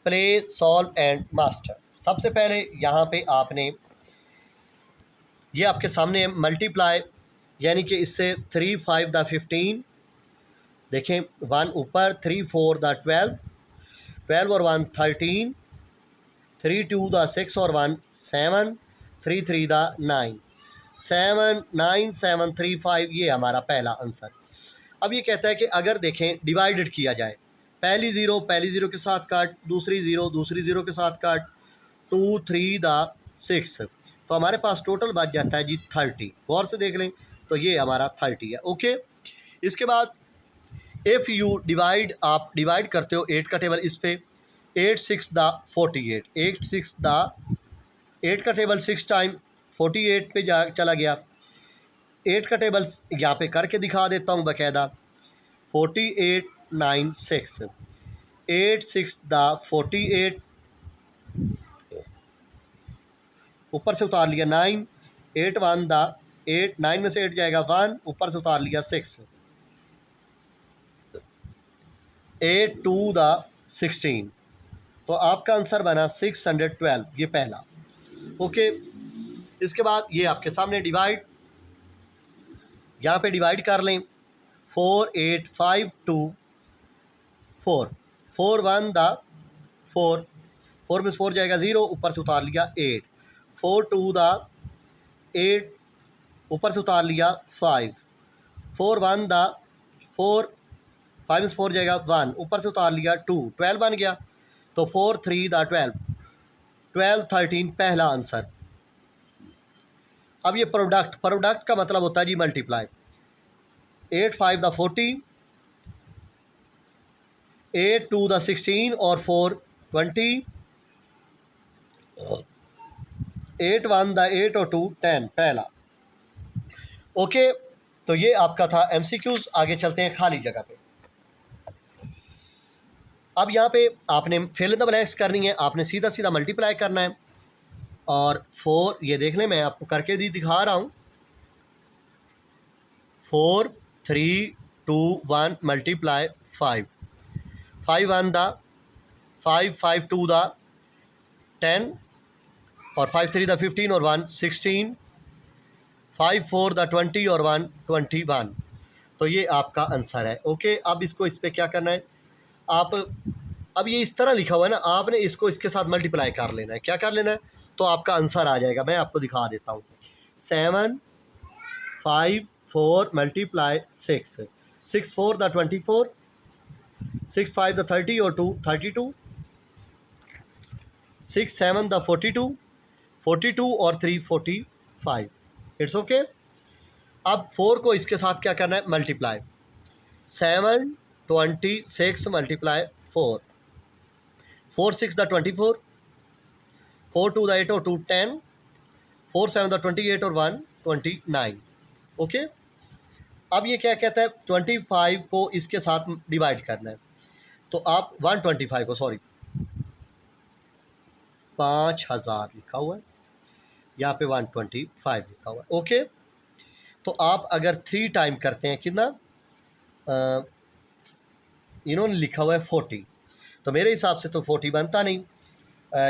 Play, solve and master. सबसे पहले यहाँ पे आपने ये आपके सामने मल्टीप्लाई, यानी कि इससे 3 5 द 15, देखें 1 ऊपर, 3 4 द 12, 12 और 1 13, 3 2 द 6 और 1 7, 3 3 द 9, 7 9 7 3 5, ये हमारा पहला आंसर। अब ये कहता है कि अगर देखें डिवाइडेड किया जाए, पहली ज़ीरो के साथ काट, दूसरी ज़ीरो के साथ काट, 2 3 द 6, तो हमारे पास टोटल बच जाता है जी 30। गौर से देख लें तो ये हमारा 30 है। ओके, इसके बाद इफ़ यू डिवाइड, आप डिवाइड करते हो 8 का टेबल इस पे, 8 6 द 48, 8 6 द 8 का टेबल 6 टाइम 48 पे जा चला गया। 8 का टेबल यहाँ पे करके दिखा देता हूँ बाकायदा, 48 9 6, 8 6 द 48, ऊपर से उतार लिया 9, 8 1 द 8, 9 में से 8 जाएगा 1, ऊपर से उतार लिया 6, 8 2 द 16, तो आपका आंसर बना 612, ये पहला। ओके, इसके बाद ये आपके सामने डिवाइड, यहाँ पे डिवाइड कर लें, 4 8 5 2 4, 4 1 द 4, 4 में से 4 जाएगा 0, ऊपर से उतार लिया 8, 4 2 द 8, ऊपर से उतार लिया 5, 4 1 द 4, 5 में से 4 जाएगा 1, ऊपर से उतार लिया 2, 12 बन गया, तो 4 3 द 12, 12 13, पहला आंसर। अब ये प्रोडक्ट का मतलब होता है जी मल्टीप्लाई, 8 5 द 40, 8 2 द 16 और 4 20, 8 1 द 8 और 2 10, पहला। ओके, तो ये आपका था MCQs। आगे चलते हैं खाली जगह पे। अब यहाँ पे आपने फिल इन द ब्लैंक्स करनी है, आपने सीधा सीधा मल्टीप्लाई करना है, और 4, ये देख लें मैं आपको करके दिखा रहा हूँ, 4 3 2 1 मल्टीप्लाई 5, 5 1 द 5, 5 2 द 10, और 5 3 द 15 और 1 16, 5 4 द 20 और 1 21, तो ये आपका आंसर है। ओके, अब इसको इस पर क्या करना है, आप अब ये इस तरह लिखा हुआ है ना, आपने इसको इसके साथ मल्टीप्लाई कर लेना है। क्या कर लेना है, तो आपका आंसर आ जाएगा। मैं आपको दिखा देता हूँ, 7 5 4 मल्टीप्लाई 6, 6 4 द 24, 6 5 द 30 और 2 32, 6 7 द 42, 42 और 3 45, इट्स ओके। अब 4 को इसके साथ क्या करना है, मल्टीप्लाई, 7 26 मल्टीप्लाई 4, 4 6 द 24, 4 2 द 8 और 2 10, 4 7 द 28 और 1 29। ओके, अब ये क्या कहता है, 25 को इसके साथ डिवाइड करना है, तो आप 125 को, सॉरी 5000 लिखा हुआ है, यहाँ पे 125 लिखा हुआ है। ओके, तो आप अगर 3 टाइम करते हैं, कितना इन्होंने लिखा हुआ है 40, तो मेरे हिसाब से तो 40 बनता नहीं।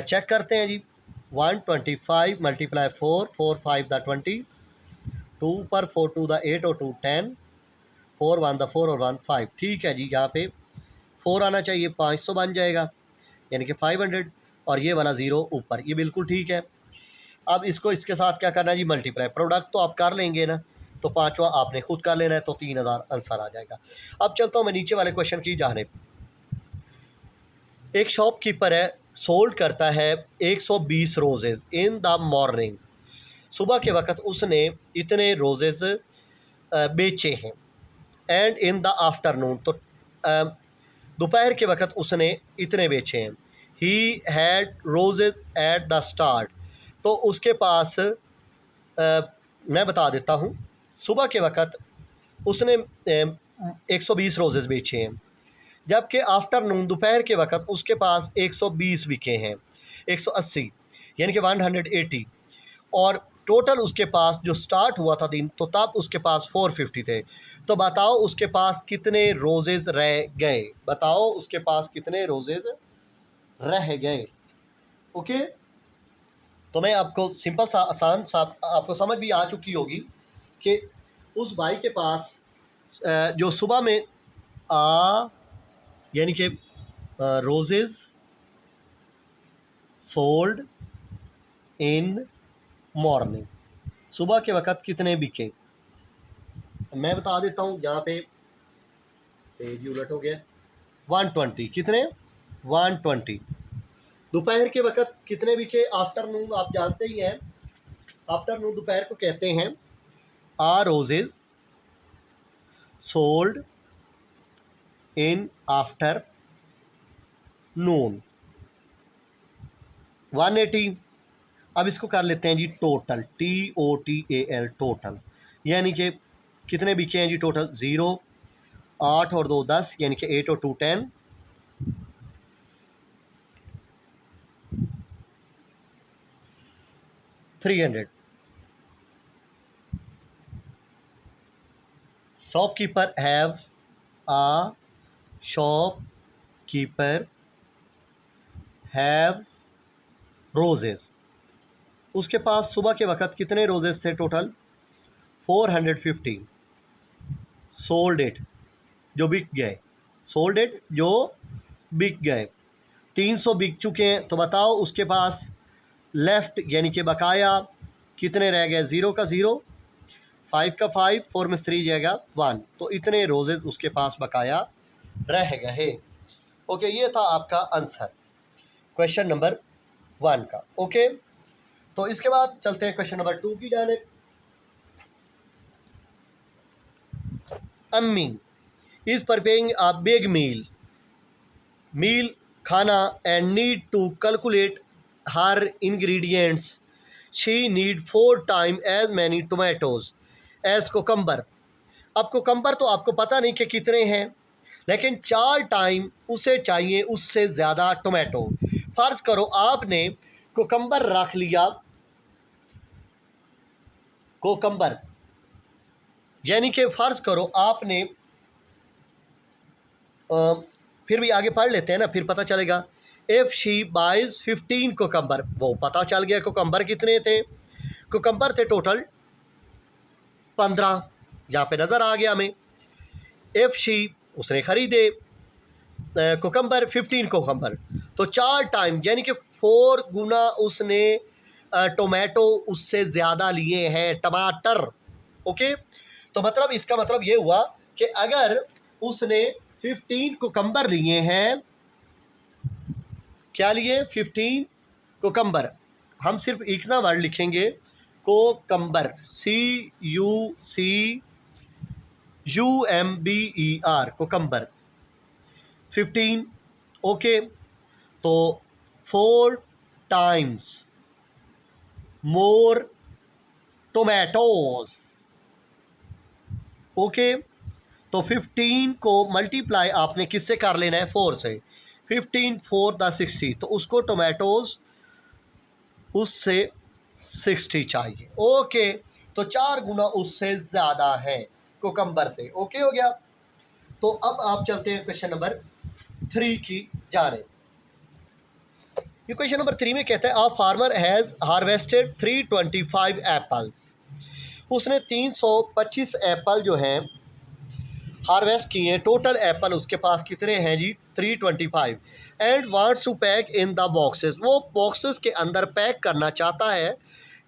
चेक करते हैं जी, 125 मल्टीप्लाई 4, 4 5 द 20, 2 पर 4 2 द 8 और 2 10, 4 1 द 4 और 1 5, ठीक है जी। यहाँ पे 4 आना चाहिए, 500 बन जाएगा, यानी कि 500, और ये वाला 0 ऊपर, ये बिल्कुल ठीक है। अब इसको इसके साथ क्या करना है जी, मल्टीप्लाई। प्रोडक्ट तो आप कर लेंगे ना, तो पांचवा आपने खुद कर लेना है, तो 3000 आंसर आ जाएगा। अब चलता हूँ मैं नीचे वाले क्वेश्चन की जानिब। एक शॉपकीपर है, सोल्ड करता है 120 रोजेज़ इन द मॉर्निंग। सुबह के वक्त उसने इतने रोजेज़ बेचे हैं, एंड इन द आफ्टरनून, तो दोपहर के वक्त उसने इतने बेचे हैं। He had roses at the start, तो उसके पास मैं बता देता हूँ, सुबह के वक्त उसने 120 रोजेज़ बेचे हैं, जबकि आफ्टरनून, दोपहर के वक्त उसके पास 120 बिके हैं, 180, यानी कि 180, और टोटल उसके पास जो स्टार्ट हुआ था दिन, तो तब उसके पास 450 थे। तो बताओ उसके पास कितने रोजेज़ रह गए, बताओ उसके पास कितने रोजेज़ रह गए। ओके, तो मैं आपको सिंपल सा आसान सा आपको समझ भी आ चुकी होगी कि उस भाई के पास जो सुबह में यानी कि रोजेज़ सोल्ड इन मॉर्निंग, सुबह के वक़्त कितने बिके। मैं बता देता हूँ, यहाँ पे पेज उलट हो गया। 120 कितने, 120। दोपहर के वक़्त कितने बिके, आफ्टरनून आप जानते ही हैं, आफ्टरनून दोपहर को कहते हैं। रोजेज़ सोल्ड इन आफ्टर नून। 180। अब इसको कर लेते हैं जी टोटल, TOTAL टोटल, यानी कि कितने बिके हैं जी टोटल। 0, 8 और 2 10, यानी कि 8 और 2 10, 300। Shopkeeper have a shopkeeper have roses, उसके पास सुबह के वक़्त कितने रोजेस थे टोटल, 450। सोल्ड इट, जो बिक गए, सोल्ड इट जो बिक गए, 300 बिक चुके हैं। तो बताओ उसके पास लेफ्ट यानी कि बकाया कितने रह गए, 0 का 0, 5 का 5, 4 में 3 जाएगा 1, तो इतने रोजेज उसके पास बकाया रह गए। ओके, ये था आपका आंसर क्वेश्चन नंबर 1 का। ओके, तो इसके बाद चलते हैं क्वेश्चन नंबर 2 की जानिब। अम्मी is preparing a big meal खाना and need to calculate her ingredients. She need 4 times as many tomatoes as cucumber. अब cucumber तो आपको पता नहीं कि कितने हैं, लेकिन 4 टाइम उसे चाहिए उससे ज़्यादा टोमेटो। फ़र्ज़ करो आपने कुकम्बर रख लिया, कोकम्बर, यानी कि फ़र्ज़ करो आपने फिर भी आगे पढ़ लेते हैं ना, फिर पता चलेगा। इफ़ शी बाइज 15 कोकम्बर, वो पता चल गया कोकम्बर कितने थे, कोकम्बर थे टोटल 15, यहाँ पे नज़र आ गया हमें। इफ़ शी, उसने ख़रीदे कोकम्बर 15 कोकम्बर, तो 4 टाइम यानी कि 4 गुना उसने टोमेटो उससे ज़्यादा लिए हैं, टमाटर। ओके, तो मतलब इसका मतलब ये हुआ कि अगर उसने 15 कोकम्बर लिए हैं, क्या लिए, 15 कोकम्बर, हम सिर्फ एक ना वर्ड लिखेंगे, कोकम्बर, CUCUMBER, कोकम्बर 15। ओके, तो 4 टाइम्स मोर टोमेटोज। ओके, तो 15 को मल्टीप्लाई आपने किससे कर लेना है, 4 से। 15 4 द 60, तो उसको टोमेटोज उससे 60 चाहिए। ओके, तो 4 गुना उससे ज़्यादा है कोकम्बर से। ओके हो गया। तो अब आप चलते हैं क्वेश्चन नंबर 3 की जानिब। ये क्वेश्चन नंबर 3 में कहता है आ फार्मर हैज़ हार्वेस्टेड 325 एप्पल्स, उसने 325 एप्पल जो हैं हार्वेस्ट किए हैं। टोटल एप्पल उसके पास कितने हैं जी, 325। And wants to pack in the boxes, वो बॉक्सेस के अंदर पैक करना चाहता है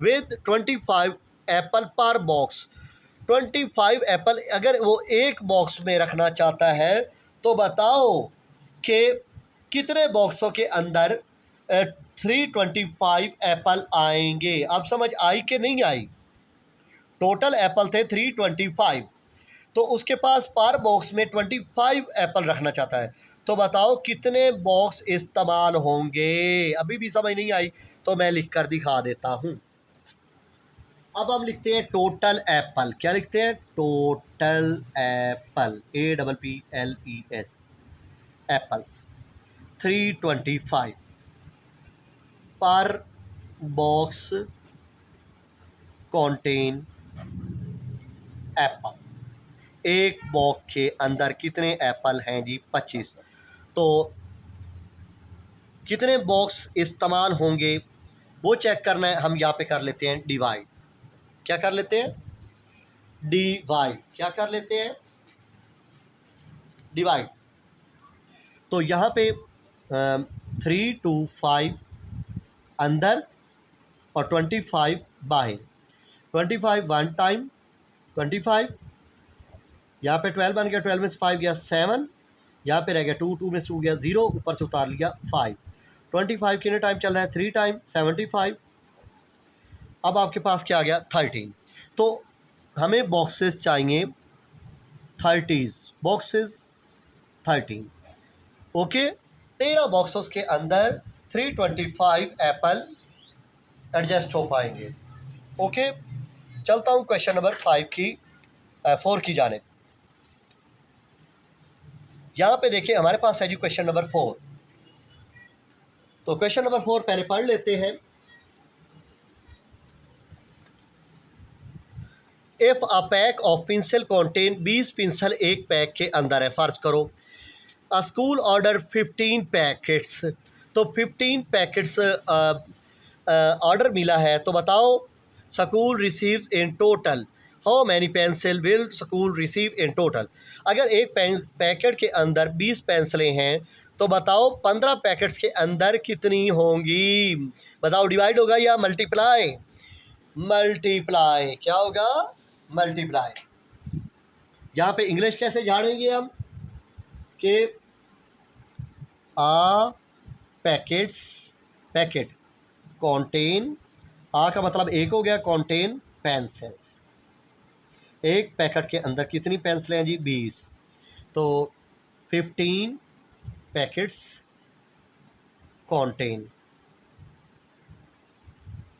with 25 apple per box. 25 apple अगर वो एक बॉक्स में रखना चाहता है, तो बताओ कि कितने बॉक्सों के अंदर 325 एप्पल आएंगे। अब समझ आई कि नहीं आई। टोटल एप्पल थे 325, तो उसके पास पर बॉक्स में 25 एप्पल रखना चाहता है, तो बताओ कितने बॉक्स इस्तेमाल होंगे। अभी भी समझ नहीं आई तो मैं लिख कर दिखा देता हूँ। अब हम लिखते हैं टोटल एप्पल, क्या लिखते हैं, टोटल एप्पल, APPLES, एप्पल्स 325 पर बॉक्स कॉन्टेन एप्पल। एक बॉक्स के अंदर कितने एप्पल हैं जी, 25। तो कितने बॉक्स इस्तेमाल होंगे वो चेक करना है। हम यहाँ पे कर लेते हैं डिवाइड। क्या कर लेते हैं? डिवाइड। क्या कर लेते हैं? डिवाइड। तो यहाँ पे 3 to 5 अंदर और 25 बाहर। 25 वन टाइम, 25 यहाँ पे 12 बन गया, 12 में से 5 गया 7, यहाँ पे रह गया 2, 2 में से 2 गया 0, ऊपर से उतार लिया 5। 25 कितने टाइम चल रहा है? 3 टाइम 75। अब आपके पास क्या आ गया? 13। तो हमें बॉक्सेस चाहिए 30s, बॉक्सेस 13। ओके, 13 बॉक्सेस के अंदर 325 एप्पल एडजस्ट हो पाएंगे। ओके, चलता हूँ क्वेश्चन नंबर 4 की जाने। यहाँ पे देखिए हमारे पास है जी क्वेश्चन नंबर 4। तो क्वेश्चन नंबर 4 पहले पढ़ लेते हैं। If a pack of pencil contain 20 pencil एक पैक के अंदर है। फ़र्ज़ करो अ स्कूल ऑर्डर 15 पैकेट्स। तो 15 पैकेट्स ऑर्डर मिला है। तो बताओ school receives in total how many pencil will school receive in total. अगर एक पैकेट के अंदर 20 पेंसिलें हैं तो बताओ 15 पैकेट्स के अंदर कितनी होंगी। बताओ डिवाइड होगा या मल्टीप्लाई? मल्टीप्लाई। क्या होगा? मल्टीप्लाई। यहाँ पे इंग्लिश कैसे झाड़ेंगे हम कि आ पैकेट्स, पैकेट कॉन्टेन, आ का मतलब एक हो गया, कॉन्टेन पेंसिल्स। एक पैकेट के अंदर कितनी पेंसिलें हैं जी? 20। तो 15 पैकेट्स कॉन्टेन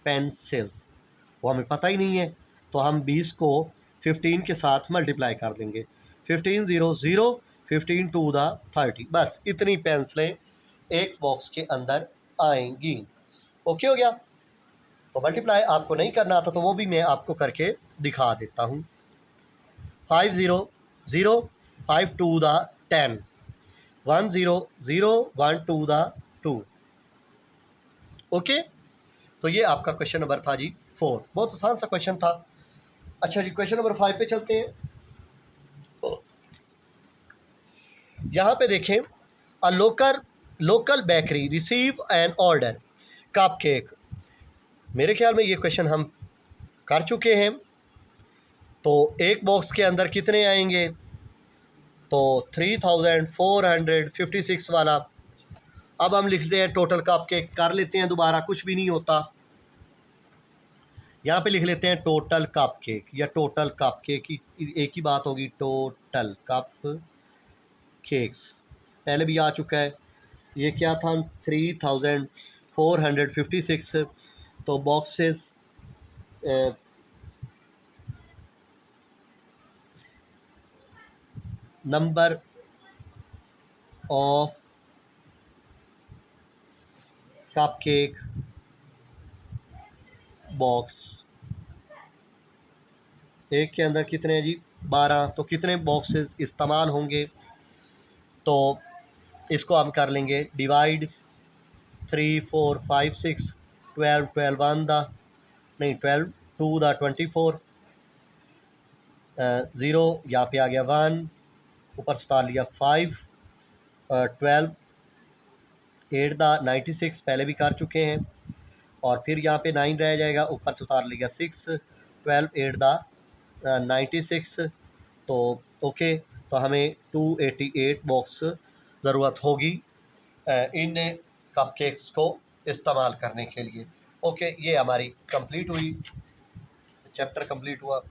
पेंसिल्स। वो हमें पता ही नहीं है तो हम 20 को 15 के साथ मल्टीप्लाई कर देंगे। 15 0 0, 15 2 दा 30। बस इतनी पेंसिलें एक बॉक्स के अंदर आएंगी। ओके हो गया। तो मल्टीप्लाई आपको नहीं करना आता तो वो भी मैं आपको करके दिखा देता हूँ। 5 0 0, 5 2 दा 10, 1 0 0, 1 2 दा 2। ओके, तो ये आपका क्वेश्चन नंबर था जी 4। बहुत आसान सा क्वेश्चन था। अच्छा जी, क्वेश्चन नंबर 5 पे चलते हैं। यहाँ पे देखें a local bakery receive an order cup cake. मेरे ख्याल में ये क्वेश्चन हम कर चुके हैं। तो एक बॉक्स के अंदर कितने आएंगे? तो 3456 वाला। अब हम लिखते हैं टोटल कप केक, कर लेते हैं दोबारा, कुछ भी नहीं होता। यहाँ पे लिख लेते हैं टोटल कप केक या टोटल कप केक की एक ही बात होगी, टोटल कप केक्स। पहले भी आ चुका है। ये क्या था? 3456। तो boxes number of cup cake box. एक के अंदर कितने हैं जी? 12। तो कितने बॉक्सेस इस्तेमाल होंगे? तो इसको हम कर लेंगे डिवाइड। 3 4 5 6, 12 12 1 दा नहीं 12 2 दा 24, 0 यहाँ पे आ गया 1, ऊपर से उतार लिया 5, 12 8 दा 96, पहले भी कर चुके हैं। और फिर यहाँ पे 9 रह जाएगा, ऊपर से उतार लिया 6, 12 8 दा 96। तो ओके, तो हमें 288 बॉक्स ज़रूरत होगी इन कप केक्स को इस्तेमाल करने के लिए। ओके, ये हमारी कंप्लीट हुई, चैप्टर कंप्लीट हुआ।